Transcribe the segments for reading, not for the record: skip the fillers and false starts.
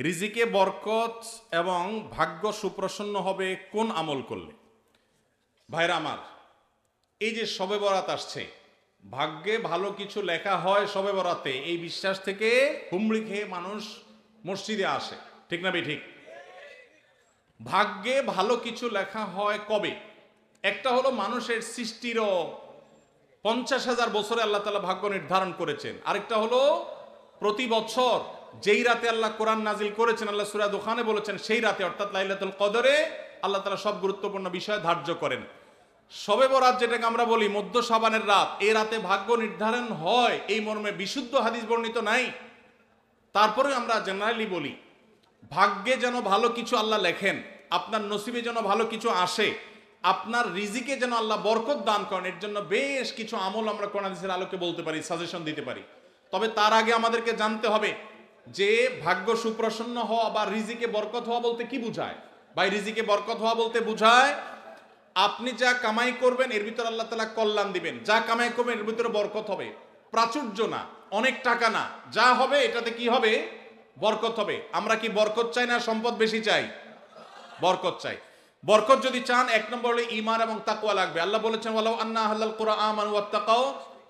রিজিকে বরকত এবং ভাগ্য সুপ্রসন্ন হবে কোন আমল করলে? ভাইরা আমার, এই যে শবে বরাত আসছে, ভাগ্যে ভালো কিছু লেখা হয় শবে বরাতে, এই বিশ্বাস থেকে হুমড়ি খেয়ে মানুষ মসজিদে আসে, ঠিক না ঠিক? ভাগ্যে ভালো কিছু লেখা হয় কবে? একটা হলো মানুষের সৃষ্টিরও 50,000 বছরে আল্লাহ তাআলা ভাগ্য নির্ধারণ করেছেন। আরেকটা হলো প্রতি বছর যেই রাতে আল্লাহ কোরআন নাজিল করেছেন, আল্লাহ সূরা দুখানে বলেছেন সেই রাতে অর্থাৎ লাইলাতুল কদরে আল্লাহ তাআলা সব গুরুত্বপূর্ণ বিষয় ধার্য করেন। শবে বরাত যেটাকে আমরা বলি মধ্য শাবানের রাত, এই রাতে ভাগ্য নির্ধারণ হয় এই মর্মে বিশুদ্ধ হাদিস বর্ণিত নাই। তারপরে আমরা জেনারেলি বলি ভাগ্যে যেন ভালো কিছু আল্লাহ লেখেন, আপনার নসিবে যেন ভালো কিছু আসে, আপনার রিজিকে যেন আল্লাহ বরকত দান করেন, এর জন্য বেশ কিছু আমল আমরা কোরআন হাদিসের আলোকে বলতে পারি, সাজেশন দিতে পারি। তবে তার আগে আমাদেরকে জানতে হবে যে ভাগ্য সুপ্রসন্ন হওয়া বা রিজিকে বরকত হওয়া বলতে কি বুঝায়। ভাই, রিজিকে বরকত হওয়া বলতে বুঝায় আপনি যা কামাই করবেন এর ভিতরে আল্লাহ তাআলা কল্যাণ দিবেন, যা কামাই করবেন এর ভিতরে বরকত হবে। প্রাচুর্য না, অনেক টাকা না, যা হবে এটাতে কি হবে? বরকত হবে। আমরা কি বরকত চাই না সম্পদ বেশি চাই? বরকত চাই। বরকত যদি চান, এক নম্বর হলো ঈমান এবং তাকওয়া লাগবে। আল্লাহ বলেছেন ওয়ালাউ আন্না আহলাল কুরআ আমানু ওয়াত্তাকাউ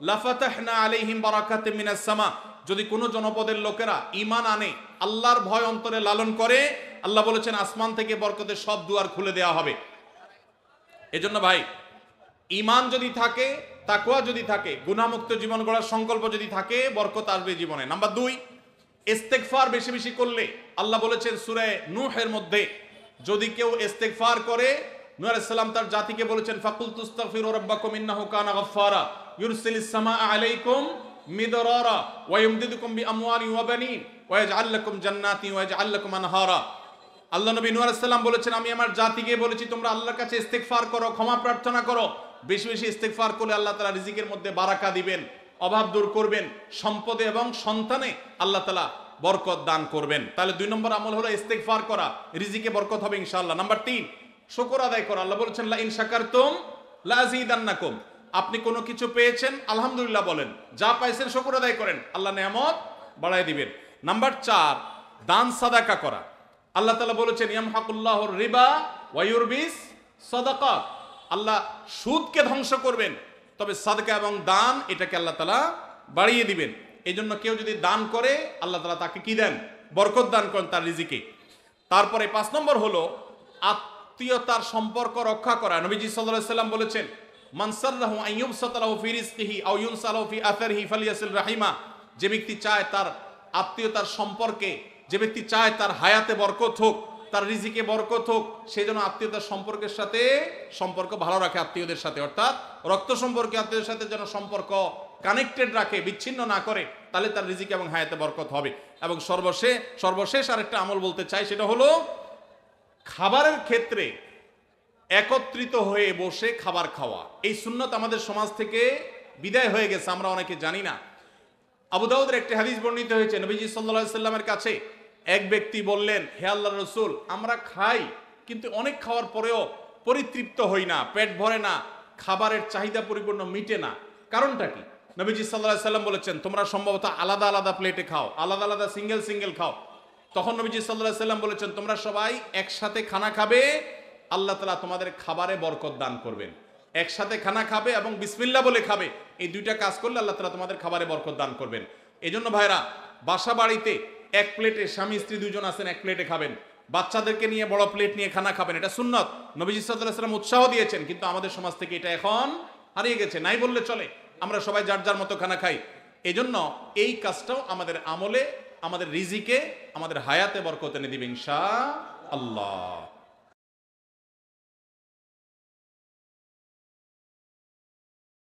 লাফাতাহনা আলাইহিম বারাকাতিম মিনাস সামা। যদি কোনো জনপদের লোকেরা ঈমান আনে, আল্লাহর ভয় অন্তরে লালন করে, আল্লাহ বলেছেন আসমান থেকে বরকতের সব দুয়ার খুলে দেওয়া হবে। এজন্য ভাই, ঈমান যদি থাকে, তাকওয়া যদি থাকে, গুনাহমুক্ত জীবন গড়ার সংকল্প যদি থাকে, বরকত আসবে জীবনে। নাম্বার 2, ইস্তেগফার বেশি বেশি করলে আল্লাহ বলেছেন সূরা নূহের মধ্যে, যদি কেউ ইস্তেগফার করে, নূহ আলাইহিস সালাম তার জাতিকে বলেছেন ফাকুলতু আস্তাগফিরু রাব্বাকুম ইন্নাহু কানা গাফফারা ইউরসিলিস সামাআ আলাইকুম মিদরারা ওয়া ইউমদিদুকুম বিআমওয়ালিন ওয়া বানিন ওয়া ইয়াজআল লাকুম জান্নাতিন ওয়া ইয়াজআল লাকুম আনহারা। আল্লাহ নবী নূহ আলাইহিস সালাম বলেছেন, আমি আমার জাতিকে বলেছি তোমরা আল্লাহর কাছে ইস্তেগফার করো, ক্ষমা প্রার্থনা করো। বেশি বেশি ইস্তেগফার করলে আল্লাহ তাআলা রিজিকের মধ্যে বারাকা দিবেন, অভাব দূর করবেন, সম্পদে এবং সন্তানে আল্লাহ তাআলা বরকত দান করবেন। তাহলে 2 নম্বর আমল হলো ইস্তেগফার করা, রিজিকে বরকত হবে ইনশাআল্লাহ। নাম্বার 3, শুকর আদায় করা। আল্লাহ বলেছেন লা ইন শাকারতুম লা আযীদান্নাকুম। আপনি কোনো কিছু পেয়েছেন, আলহামদুলিল্লাহ বলেন, যা পাইছেন শুকর আদায় করেন, আল্লাহ নেয়ামত বাড়ায় দিবেন। নাম্বার 4, দান সাদাকা করা। আল্লাহ তাআলা বলেছেন ইয়ামহাকুল্লাহুর রিবা ওয়া ইউরবিস সাদাকাত। আল্লাহ সুদকে ধ্বংস করবেন, তবে সাদকা এবং দান এটাকে আল্লাহ তাআলা বাড়িয়ে দিবেন। এই জন্য কেউ যদি দান করে আল্লাহ তাআলা তাকে কি দেন? বরকত দান করেন তার রিজিকে। তারপরে 5 নম্বর হলো আত্মীয়তার সম্পর্ক রক্ষা করা। নবীজি সাল্লাল্লাহু আলাইহি সাল্লাম বলেছেন মান সাররাহু আন ইউবসাতা লাহু ফি রিজকিহি আও ইউনসালাহু ফি আথারিহি ফালিয়াসিল রাহিমা। যে ব্যক্তি চায় তার আত্মীয়তার সম্পর্কে, যে ব্যক্তি চায় তার হায়াতে বরকত হোক, তার রিজিকে বরকত হোক, সে যেন আত্মীয়তার সম্পর্কের সাথে সম্পর্ক ভালো রাখে, আত্মীয়দের সাথে অর্থাৎ রক্ত সম্পর্কে আত্মীয়দের সাথে যেন সম্পর্ক কানেক্টেড রাখে, বিচ্ছিন্ন না করে, তাহলে তার রিজিকে এবং হায়াতে বরকত হবে। এবং সর্বশেষ আরেকটা আমল বলতে চাই, সেটা হলো খাবারের ক্ষেত্রে একত্রিত হয়ে বসে খাবার খাওয়া। এই সুন্নত আমাদের সমাজ থেকে বিদায় হয়ে গেছে, আমরা অনেকে জানি না। আবু দাউদের একটি হাদিস বর্ণিত হয়েছে, নবীজি সাল্লাল্লাহু আলাইহি সাল্লামের কাছে এক ব্যক্তি বললেন, হে আল্লাহর রাসূল, আমরা খাই কিন্তু অনেক খাওয়ার পরেও পরিতৃপ্ত হই না, পেট ভরে না, খাবারের চাহিদা পরিপূর্ণ মিটে না, কারণটা কি? নবীজি সাল্লাল্লাহু আলাইহি সাল্লাম বলেছেন তোমরা সম্ভবত আলাদা আলাদা প্লেটে খাও, আলাদা আলাদা সিঙ্গেল খাও। তখন নবীজি সাল্লাল্লাহু আলাইহি সাল্লাম বলেছেন তোমরা সবাই একসাথে খানা খাবে, আল্লাহ তাআলা তোমাদের খাবারে বরকত দান করবেন। একসাথে খানা খাবে এবং বিসমিল্লাহ বলে খাবে, এই 2টা কাজ করলে আল্লাহ তাআলা তোমাদের খাবারে বরকত দান করবেন। এজন্য ভাইরা, বাসা বাড়িতে এক প্লেটে স্বামী স্ত্রী 2 জন আছেন, এক প্লেটে খাবেন। বাচ্চাদেরকে নিয়ে বড় প্লেট নিয়ে খানা খাবেন, এটা সুন্নত। নবীজি সাল্লাল্লাহু আলাইহি সাল্লাম উৎসাহ দিয়েছেন, কিন্তু আমাদের সমাজ থেকে এটা এখন হারিয়ে গেছে, নাই বললে চলে। আমরা সবাই যার যার মতো খানা খাই। এজন্য এই কাজটাও আমাদের আমলে, আমাদের রিজিকে, আমাদের হায়াতে বরকত এনে দিবে ইনশাআল্লাহ।